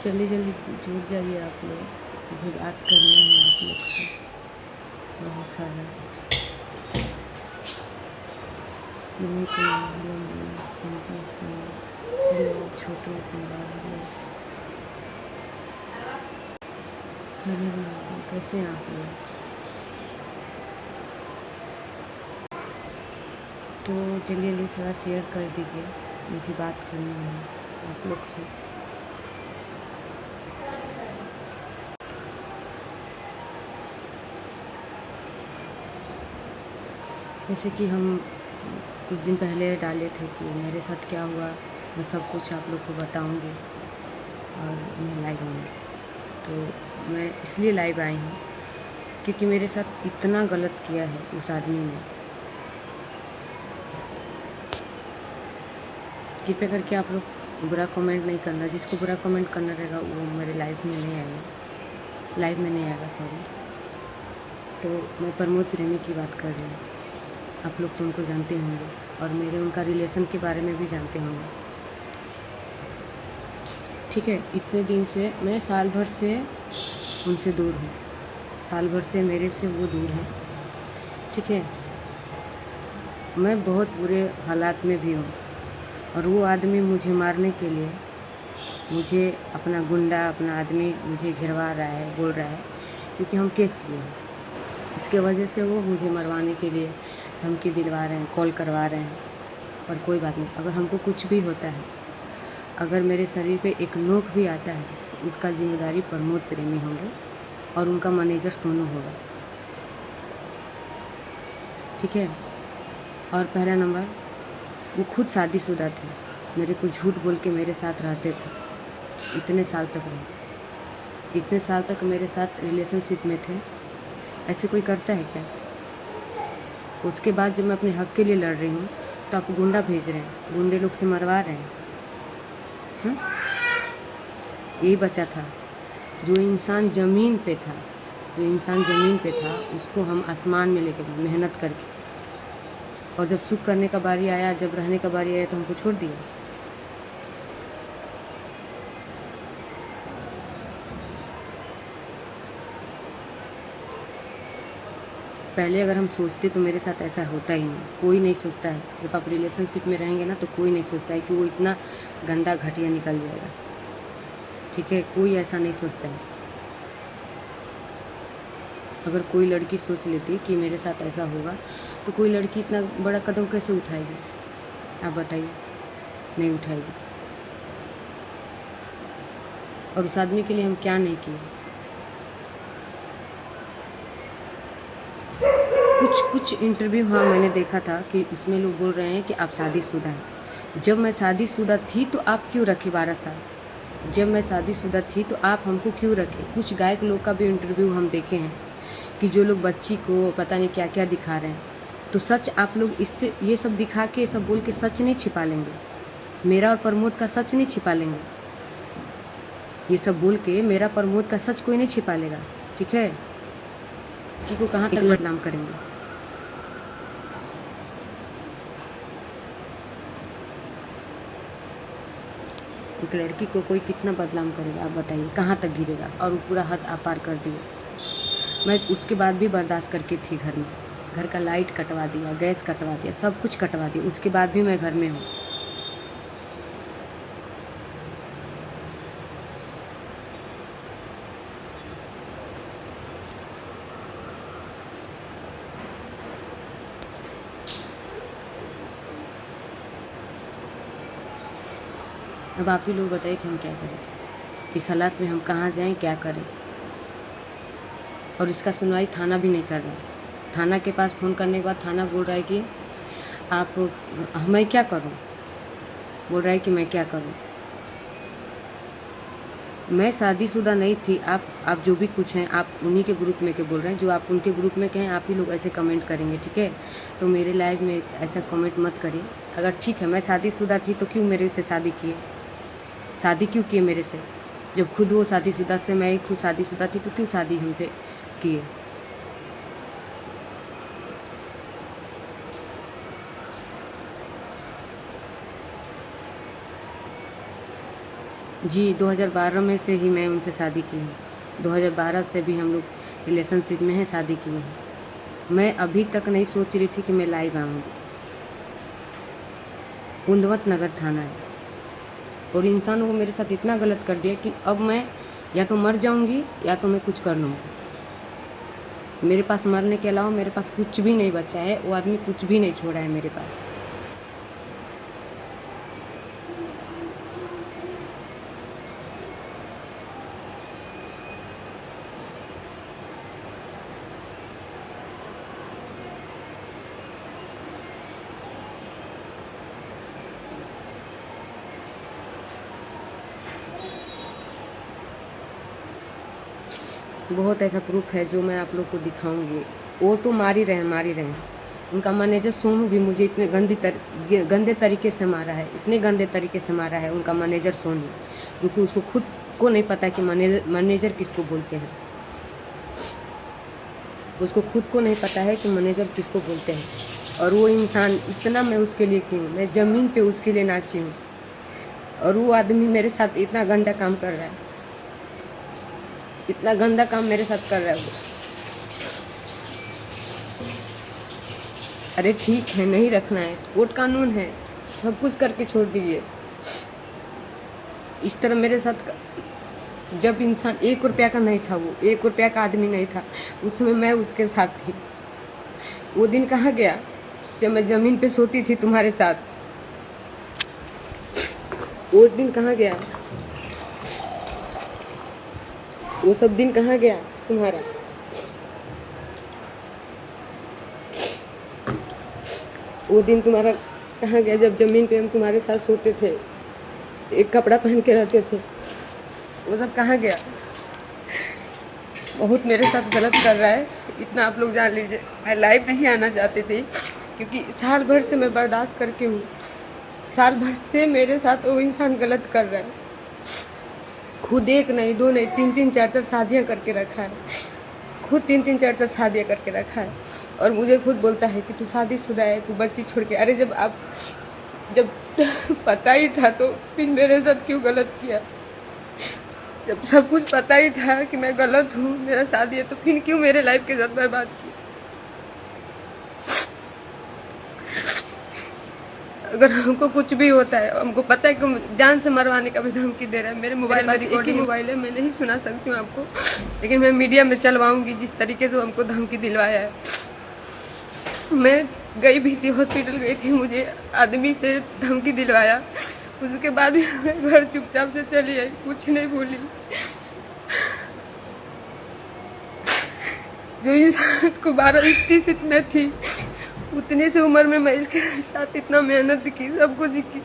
जल्दी जल्दी जुड़ जाइए आप लोग, मुझे बात करना है आप लोग से बहुत सारा। छोटू कैसे हैं आप लोग? तो चलिए थोड़ा शेयर कर दीजिए, मुझे बात करनी है आप लोग से। जैसे कि हम कुछ दिन पहले डाले थे कि मेरे साथ क्या हुआ, मैं सब कुछ आप लोग को बताऊंगी और मैं लाइव आऊँगी। तो मैं इसलिए लाइव आई हूँ क्योंकि मेरे साथ इतना गलत किया है उस आदमी ने। कृपया करके आप लोग बुरा कमेंट नहीं करना, जिसको बुरा कमेंट करना रहेगा वो मेरे लाइव में नहीं आएगा, सॉरी। तो मैं प्रमोद प्रेमी की बात कर रही हूँ। आप लोग तो उनको जानते होंगे और मेरे उनका रिलेशन के बारे में भी जानते होंगे, ठीक है। इतने दिन से मैं साल भर से उनसे दूर हूँ, साल भर से मेरे से वो दूर हैं, ठीक है। मैं बहुत बुरे हालात में भी हूँ और वो आदमी मुझे मारने के लिए, मुझे अपना गुंडा, अपना आदमी मुझे घिरवा रहा है, बोल रहा है क्योंकि हम केस किए हैं। इसके वजह से वो मुझे मरवाने के लिए धमकी दिलवा रहे हैं, कॉल करवा रहे हैं। पर कोई बात नहीं, अगर हमको कुछ भी होता है, अगर मेरे शरीर पे एक नोक भी आता है तो उसका जिम्मेदारी प्रमोद प्रेमी होंगे और उनका मैनेजर सोनू होगा, ठीक है। और पहला नंबर, वो खुद शादीशुदा थे, मेरे को झूठ बोल के मेरे साथ रहते थे, इतने साल तक मेरे साथ रिलेशनशिप में थे। ऐसे कोई करता है क्या? उसके बाद जब मैं अपने हक के लिए लड़ रही हूँ तो आप गुंडा भेज रहे हैं, गुंडे लोग से मरवा रहे हैं। यही बचा था, जो इंसान ज़मीन पे था उसको हम आसमान में लेके गए मेहनत करके, और जब सुख करने का बारी आया, जब रहने का बारी आया तो हमको छोड़ दिया। पहले अगर हम सोचते तो मेरे साथ ऐसा होता ही नहीं। कोई नहीं सोचता है, जब आप रिलेशनशिप में रहेंगे ना तो कोई नहीं सोचता है कि वो इतना गंदा घटिया निकल जाएगा, ठीक है। कोई ऐसा नहीं सोचता है। अगर कोई लड़की सोच लेती कि मेरे साथ ऐसा होगा तो कोई लड़की इतना बड़ा कदम कैसे उठाएगी, आप बताइए? नहीं उठाएगी। और उस आदमी के लिए हम क्या नहीं किए। कुछ इंटरव्यू, हाँ मैंने देखा था कि उसमें लोग बोल रहे हैं कि आप शादीशुदा हैं। जब मैं शादीशुदा थी तो आप क्यों रखे 12 साल? जब मैं शादीशुदा थी तो आप हमको क्यों रखे? कुछ गायक लोग का भी इंटरव्यू हम देखे हैं कि जो लोग बच्ची को पता नहीं क्या क्या दिखा रहे हैं। तो सच आप लोग इससे ये सब दिखा के, सब बोल के सच नहीं छिपा लेंगे। मेरा और प्रमोद का सच नहीं छिपा लेंगे। ये सब बोल के मेरा प्रमोद का सच कोई नहीं छिपा लेगा, ठीक है। कि को कहाँ तक बदनाम करेंगे? एक लड़की को कोई कितना बदनाम करेगा, आप बताइए? कहाँ तक गिरेगा? और वो पूरा हद पार कर दिए। मैं उसके बाद भी बर्दाश्त करके थी घर में। घर का लाइट कटवा दिया, गैस कटवा दिया, सब कुछ कटवा दिया, उसके बाद भी मैं घर में हूँ। अब आप ही लोग बताइए कि हम क्या करें, इस हालात में हम कहाँ जाएं, क्या करें। और इसका सुनवाई थाना भी नहीं कर रहा। थाना के पास फ़ोन करने के बाद थाना बोल रहा है कि आप, मैं क्या करूं? बोल रहा है कि मैं क्या करूं? मैं शादीशुदा नहीं थी। आप जो भी कुछ हैं आप उन्हीं के ग्रुप में के बोल रहे हैं, जो आप उनके ग्रुप में के हैं आप ही लोग ऐसे कमेंट करेंगे, ठीक है। तो मेरे लाइव में ऐसा कमेंट मत करिए। अगर ठीक है मैं शादीशुदा थी तो क्यों मेरे से शादी किए? शादी क्यों किए मेरे से? जब खुद वो शादीशुदा थे, मैं ही खुद शादीशुदा थी, तो क्यों शादी हमसे किए? जी 2012 में से ही मैं उनसे शादी की हूँ। 2012 से भी हम लोग रिलेशनशिप में हैं, शादी किए हैं। मैं अभी तक नहीं सोच रही थी कि मैं लाइव आऊँगी। कुंदवत नगर थाना है, और इंसानों को मेरे साथ इतना गलत कर दिया कि अब मैं या तो मर जाऊँगी या तो मैं कुछ कर लूँगी। मेरे पास मरने के अलावा मेरे पास कुछ भी नहीं बचा है। वो आदमी कुछ भी नहीं छोड़ा है मेरे पास। बहुत ऐसा प्रूफ है जो मैं आप लोग को दिखाऊंगी। वो तो मार ही रहे हैं। उनका मैनेजर सोनू भी मुझे इतने गंदे तरीके से मारा है, इतने गंदे तरीके से मारा है उनका मैनेजर सोनू, क्योंकि उसको खुद को नहीं पता कि मैनेजर किसको बोलते हैं। उसको खुद को नहीं पता है कि मैनेजर किसको बोलते हैं। और वो इंसान, इतना मैं उसके लिए की हूँ, मैं ज़मीन पे उसके लिए नाची हूँ, और वो आदमी मेरे साथ इतना गंदा काम कर रहा है, इतना गंदा काम मेरे साथ कर रहा है वो। अरे ठीक है, नहीं रखना है, कोर्ट कानून है, सब कुछ करके छोड़ दीजिए। इस तरह मेरे साथ, जब इंसान 1 रुपया का नहीं था, वो 1 रुपया का आदमी नहीं था, उसमें मैं उसके साथ थी। वो दिन कहाँ गया जब मैं ज़मीन पे सोती थी तुम्हारे साथ? वो दिन कहाँ गया? वो सब दिन कहाँ गया तुम्हारा? वो दिन तुम्हारा कहाँ गया जब ज़मीन पे हम तुम्हारे साथ सोते थे, एक कपड़ा पहन के रहते थे? वो सब कहाँ गया? बहुत मेरे साथ गलत कर रहा है, इतना आप लोग जान लीजिए। मैं लाइव नहीं आना चाहती थी, क्योंकि साल भर से मैं बर्दाश्त करके हूँ। साल भर से मेरे साथ वो इंसान गलत कर रहा है। खुद 1 नहीं 2 नहीं 3-3 4-4 शादियाँ करके रखा है। खुद 3-3 4-4 शादियाँ करके रखा है, और मुझे खुद बोलता है कि तू शादीशुदा है, तू बच्ची छोड़ के। अरे जब पता ही था तो फिर मेरे साथ क्यों गलत किया? जब सब कुछ पता ही था कि मैं गलत हूँ, मेरा शादी है, तो फिर क्यों मेरे लाइफ के साथ बर्बाद की? अगर हमको कुछ भी होता है, हमको पता है कि जान से मरवाने का भी धमकी दे रहा है। मेरे मोबाइल में एक ही मोबाइल है, मैं नहीं सुना सकती हूँ आपको, लेकिन मैं मीडिया में चलवाऊंगी जिस तरीके से हमको धमकी दिलवाया है। मैं गई भी थी, हॉस्पिटल गई थी, मुझे आदमी से धमकी दिलवाया, उसके बाद भी मैं घर चुपचाप से चली आई, कुछ नहीं बोली। जो इंसान को 12-31 में थी, उतनी सी उम्र में मैं इसके साथ इतना मेहनत की, सब कुछ की।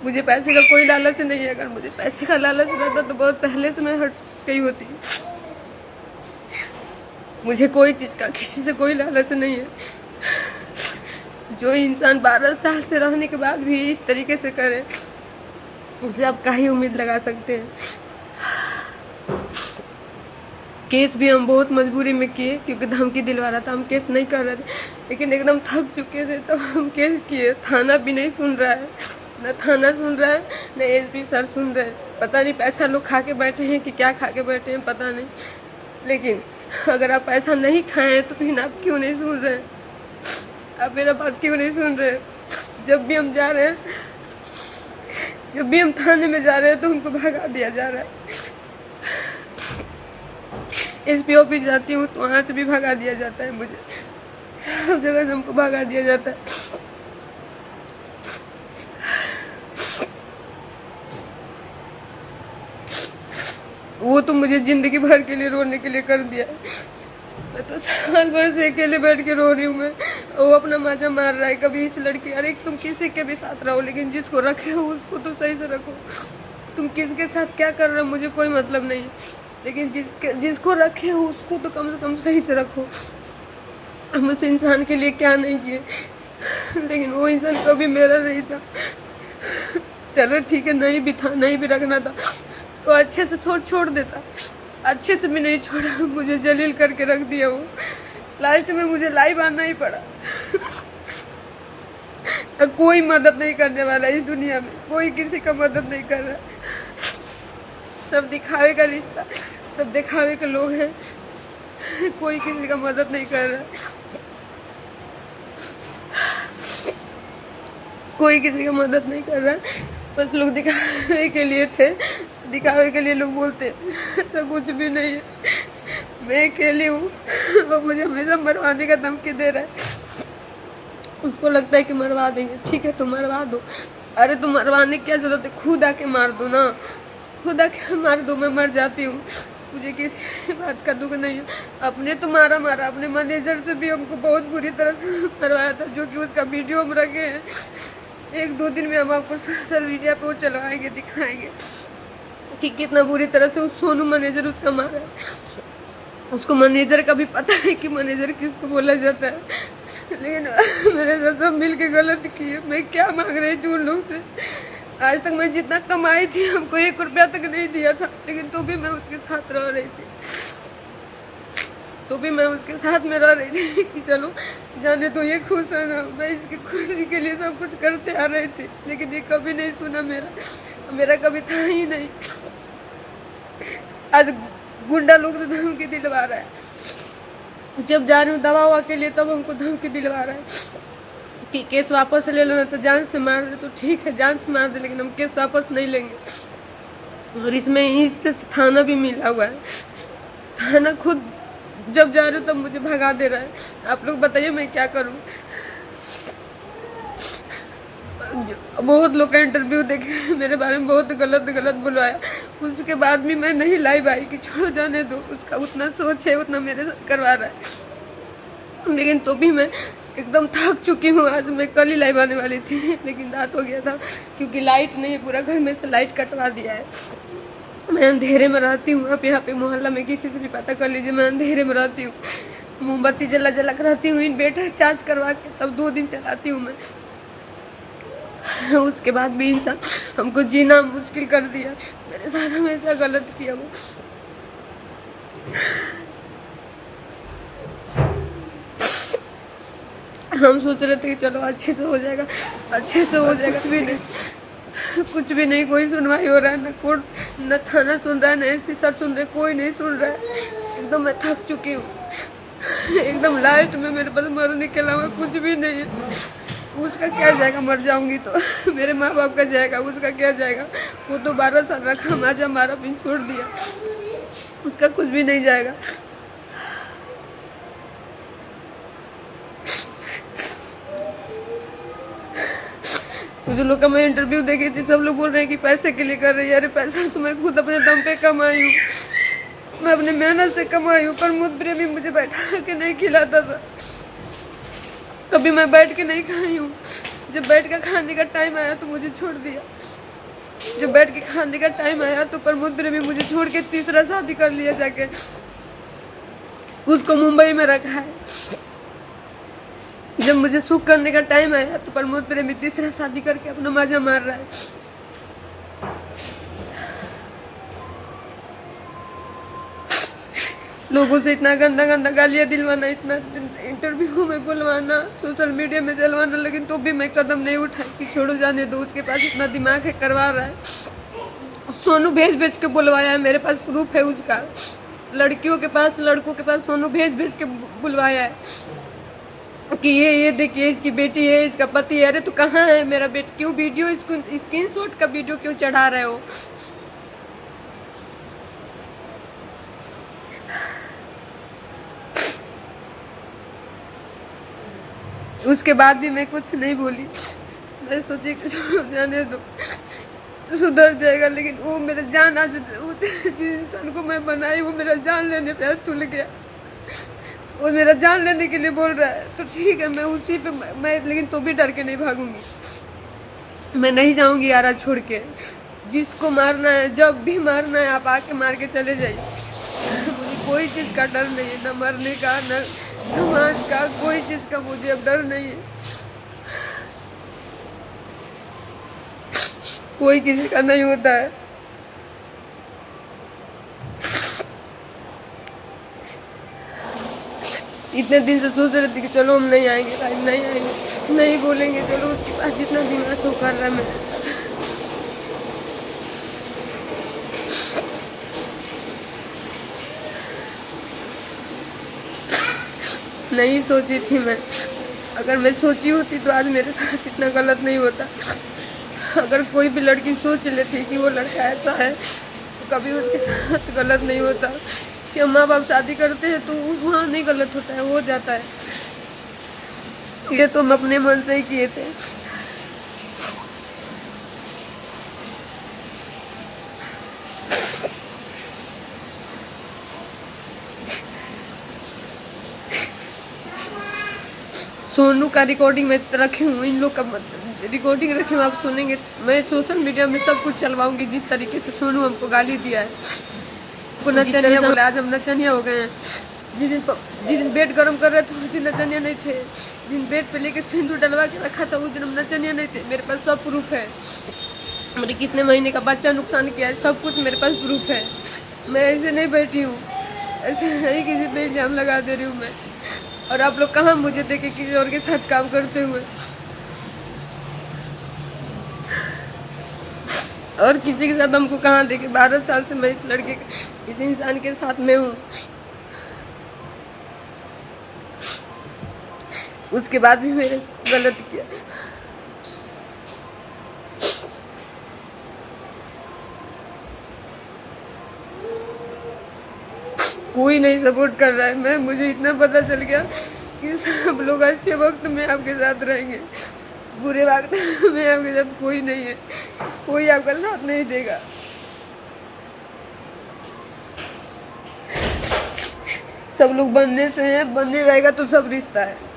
मुझे पैसे का कोई लालच नहीं है। अगर मुझे पैसे का लालच रहता तो बहुत पहले से मैं हट गई होती। मुझे कोई चीज़ का, किसी से कोई लालच नहीं है। जो इंसान 12 साल से रहने के बाद भी इस तरीके से करे, उसे आप क्या ही उम्मीद लगा सकते हैं? केस भी हम बहुत मजबूरी में किए, क्योंकि धमकी दिलवा रहा था। हम केस नहीं कर रहे थे, लेकिन एकदम थक चुके थे, तो हम केस किए। थाना भी नहीं सुन रहा है, न थाना सुन रहा है, न एसपी सर सुन रहे हैं। पता नहीं पैसा लोग खा के बैठे हैं कि क्या खा के बैठे हैं, पता नहीं। लेकिन अगर आप पैसा नहीं खाए तो फिर आप क्यों नहीं सुन रहे? आप मेरा बात क्यों नहीं सुन रहे? जब भी हम जा रहे हैं, जब भी हम थाने में जा रहे हैं, तो हमको भगा दिया जा रहा है। एसपी ऑफिस जाती हूँ तो वहाँ से भी भगा दिया जाता है मुझे, सब जगह से हमको भगा दिया जाता है। वो तो मुझे जिंदगी भर के लिए रोने के लिए कर दिया। मैं तो साल भर से अकेले बैठ के रो रही हूँ। मैं, वो अपना मजा मार रहा है। कभी इस लड़की, अरे तुम किसी के भी साथ रहो, लेकिन जिसको रखे हो उसको तो सही से रखो। तुम किसके साथ क्या कर रहे हो मुझे कोई मतलब नहीं, लेकिन जिसको रखे हो उसको तो कम से कम सही से रखो। हम उस इंसान के लिए क्या नहीं किए, लेकिन वो इंसान कभी मेरा नहीं था। चलो ठीक है, नहीं भी था, नहीं भी रखना था तो अच्छे से छोड़ देता। अच्छे से भी नहीं छोड़ा, मुझे जलील करके रख दिया वो। लास्ट में मुझे लाइव आना ही पड़ा। कोई मदद नहीं करने वाला इस दुनिया में, कोई किसी का मदद नहीं कर रहा। सब दिखावे का रिश्ता, सब दिखावे के लोग हैं। कोई किसी का मदद नहीं कर रहा, कोई किसी का मदद नहीं कर रहा। बस लोग दिखावे के लिए थे, दिखावे के लिए लोग बोलते ऐसा कुछ भी नहीं है। मैं अकेली हूँ, वो मुझे हमेशा मरवाने का धमकी दे रहा है। उसको लगता है कि मरवा देंगे, ठीक है तो मरवा दो। अरे तो मरवाने की क्या जरूरत है, खुद आके मार दो ना, खुद आके मार दो, मैं मर जाती हूँ, मुझे किसी बात का दुख नहीं है। अपने तो मारा, अपने मैनेजर से भी हमको बहुत बुरी तरह से मरवाया था, जो कि उसका वीडियो हम रखे हैं। 1-2 दिन में हम आपको सोशल मीडिया पे वो चलवाएंगे, दिखाएंगे कि कितना बुरी तरह से उस सोनू मैनेजर उसका मारा है। उसको मैनेजर का भी पता है कि मैनेजर किसको बोला जाता है, लेकिन मेरे साथ सब मिल के गलत किए। मैं क्या मांग रही थी उन लोग से, आज तक मैं जितना कमाई थी हमको 1 रुपया तक नहीं दिया था, लेकिन तो भी मैं उसके साथ रह रही थी, तो भी मैं उसके साथ में रह रही थी कि चलो जाने तो ये खुश है ना। मैं इसकी खुशी के लिए सब कुछ करते आ रही थी, लेकिन ये कभी नहीं सुना मेरा कभी था ही नहीं। आज गुंडा लोग तो धमकी दिलवा रहा है, जब जा रही हूँ दवा ववा के लिए तब हमको धमकी दिलवा रहा है कि केस वापस ले लेना, तो जान से मार दे, तो ठीक है जान से मार दे, लेकिन हम केस वापस नहीं लेंगे। और इसमें इससे थाना भी मिला हुआ है, थाना खुद जब जा रही हूँ तब मुझे भगा दे रहा है। आप लोग बताइए मैं क्या करूँ। बहुत लोग का इंटरव्यू देखे, मेरे बारे में बहुत गलत बुलवाया, उसके बाद भी मैं नहीं लाइव आई कि छोड़ो जाने दो, उसका उतना सोच है उतना मेरे साथ करवा रहा है। लेकिन तो भी मैं एकदम थक चुकी हूँ। आज मैं कल ही लाइव आने वाली थी, लेकिन रात हो गया था क्योंकि लाइट नहीं है, पूरा घर में से लाइट कटवा दिया है। मैं अंधेरे में रहती हूँ, आप यहाँ पे मोहल्ला में किसी से भी पता कर लीजिए, मैं अंधेरे में रहती हूँ, मोमबत्ती जला कर रहती हूँ, इन्वर्टर चार्ज करवा के तब 2 दिन चलाती हूँ मैं। उसके बाद भी इंसान हमको जीना मुश्किल कर दिया, मेरे साथ हमेशा गलत किया वो। हम सोच रहे थे कि चलो अच्छे से हो जाएगा, अच्छे से हो जाएगा, कुछ भी नहीं, कोई सुनवाई हो रहा है, न कोर्ट न थाना सुन रहा है, न एसपी सर सुन रहे, कोई नहीं सुन रहा है। एकदम मैं थक चुकी हूँ, एकदम लास्ट में मेरे पास मरने के अलावा कुछ भी नहीं है। उसका क्या जाएगा, मर जाऊंगी तो मेरे माँ बाप का जाएगा, उसका क्या जाएगा। वो तो 12 साल रखा, आज हमारा पिन छोड़ दिया, उसका कुछ भी नहीं जाएगा। कुछ लोग का मैं इंटरव्यू देखी थी, सब लोग बोल रहे हैं कि पैसे के लिए कर रही है। अरे पैसा तो मैं खुद अपने दम पे कमाई हूँ, मैं अपने मेहनत से कमाई हूँ। पर मुझ प्रेमी मुझे बैठा के नहीं खिलाता था, कभी मैं बैठ के नहीं खाई हूँ। जब बैठ के खाने का टाइम आया तो मुझे छोड़ दिया, जब बैठ के खाने का टाइम आया तो प्रमोद प्रेमी मुझे छोड़ के तीसरा शादी कर लिया जाके, उसको मुंबई में रखा है। जब मुझे सुख करने का टाइम आया तो प्रमोद प्रेमी तीसरा शादी करके अपना मजा मार रहा है। लोगों से इतना गंदा गालियाँ दिलवाना, इतना इंटरव्यू में बुलवाना, सोशल मीडिया में जलवाना, लेकिन तो भी मैं कदम नहीं उठाई कि छोड़ो जाने दो। उसके पास इतना दिमाग है, करवा रहा है। सोनू भेज के बुलवाया है, मेरे पास प्रूफ है उसका। लड़कियों के पास, लड़कों के पास सोनू भेज के बुलवाया है कि ये देखिए इसकी बेटी है, इसका पति है। अरे तो कहाँ है मेरा बेटा, क्यों वीडियो इसको स्क्रीनशॉट का वीडियो क्यों चढ़ा रहे हो? उसके बाद भी मैं कुछ नहीं बोली, मैं सोची कि छोड़ो जाने दो, सुधर जाएगा। लेकिन वो मेरा जान, आज जिस इंसान को मैं बनाई वो मेरा जान लेने पे आज तुल गया। वो मेरा जान लेने के लिए बोल रहा है तो ठीक है, मैं उसी पे मैं लेकिन तो भी डर के नहीं भागूंगी। मैं नहीं जाऊंगी यारा छोड़ के। जिसको मारना है, जब भी मारना है आप आके मार के चले जाइए। मुझे कोई चीज़ का डर नहीं है, न मरने का, न समाज का, कोई चीज़ का मुझे अब डर नहीं है। कोई किसी का नहीं होता है। इतने दिन से सोच रहे थे कि चलो हम नहीं आएंगे, नहीं आएंगे, नहीं बोलेंगे, चलो उसके पास जितना दिमाग वो कर रहा है। मैं नहीं सोची थी मैं। अगर मैं सोची होती तो आज मेरे साथ इतना गलत नहीं होता। अगर कोई भी लड़की सोच लेती कि वो लड़का ऐसा है तो कभी उसके साथ गलत नहीं होता। कि माँ बाप शादी करते हैं तो वहाँ नहीं गलत होता है, हो जाता है। ये तो हम अपने मन से ही किए थे। सोनू का रिकॉर्डिंग मैं रखी हूँ, इन लोग का रिकॉर्डिंग रखी हूँ, आप सुनेंगे। मैं सोशल मीडिया में सब कुछ चलवाऊंगी जिस तरीके से सोनू हमको गाली दिया है। को नचनिया बोले, आज हम नचनिया हो गए हैं। जिस दिन बेड गर्म कर रहे थे उस दिन नचनिया नहीं थे। जिस दिन बेड पे लेके सिंदूर डलवा के रखा था उस दिन हम नचनिया नहीं थे। मेरे पास सब प्रूफ है। मेरे कितने महीने का बच्चा नुकसान किया है, सब कुछ मेरे पास प्रूफ है। मैं ऐसे नहीं बैठी हूँ, ऐसे नहीं किसी पे इल्जाम लगा दे रही हूँ मैं। और आप लोग कहाँ मुझे देखे किसी और के साथ काम करते हुए, और किसी के साथ हमको कहाँ देखे। 12 साल से मैं इस लड़के इस इंसान के साथ में हूँ, उसके बाद भी मैंने गलत किया। कोई नहीं सपोर्ट कर रहा है। मुझे इतना पता चल गया कि सब लोग अच्छे वक्त में आपके साथ रहेंगे, बुरे वक्त में आपके साथ कोई नहीं है, कोई आपका साथ नहीं देगा। सब लोग बनने से हैं, बनने रहेगा तो सब रिश्ता है।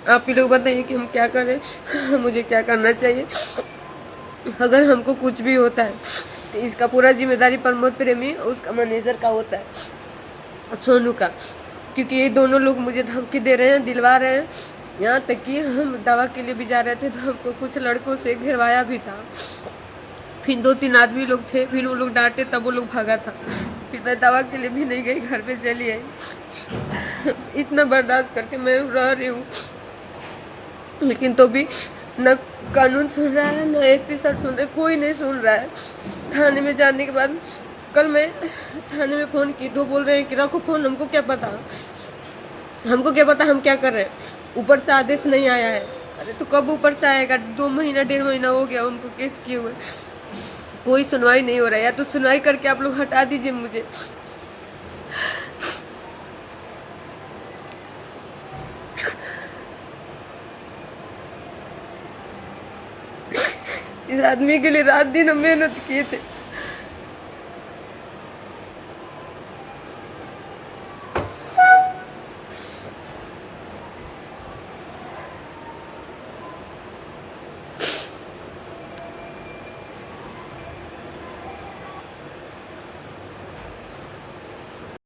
आप ही लोग बताइए कि हम क्या करें, मुझे क्या करना चाहिए। अगर हमको कुछ भी होता है तो इसका पूरा जिम्मेदारी प्रमोद प्रेमी और उसका मैनेजर का होता है, सोनू का। क्योंकि ये दोनों लोग मुझे धमकी दे रहे हैं, दिलवा रहे हैं। यहाँ तक कि हम दवा के लिए भी जा रहे थे तो हमको कुछ लड़कों से घेरवाया भी था। फिर 2-3 आदमी लोग थे, फिर वो लोग डांटे तब वो लोग भागा था। फिर मैं दवा के लिए भी नहीं गई, घर पे चली आई। इतना बर्दाश्त करके मैं रह रही हूँ, लेकिन तो भी न कानून सुन रहा है, न एसपी सर सुन रहे, कोई नहीं सुन रहा है। थाने में जाने के बाद कल मैं थाने में फ़ोन की तो बोल रहे हैं कि रखो फ़ोन, हमको क्या पता हम क्या कर रहे हैं, ऊपर से आदेश नहीं आया है। अरे तो कब ऊपर से आएगा? 2 महीना 1.5 महीना हो गया उनको केस किए हुए, कोई सुनवाई नहीं हो रहा है। या तो सुनवाई करके आप लोग हटा दीजिए मुझे। इस आदमी के लिए रात दिन हम मेहनत किए थे।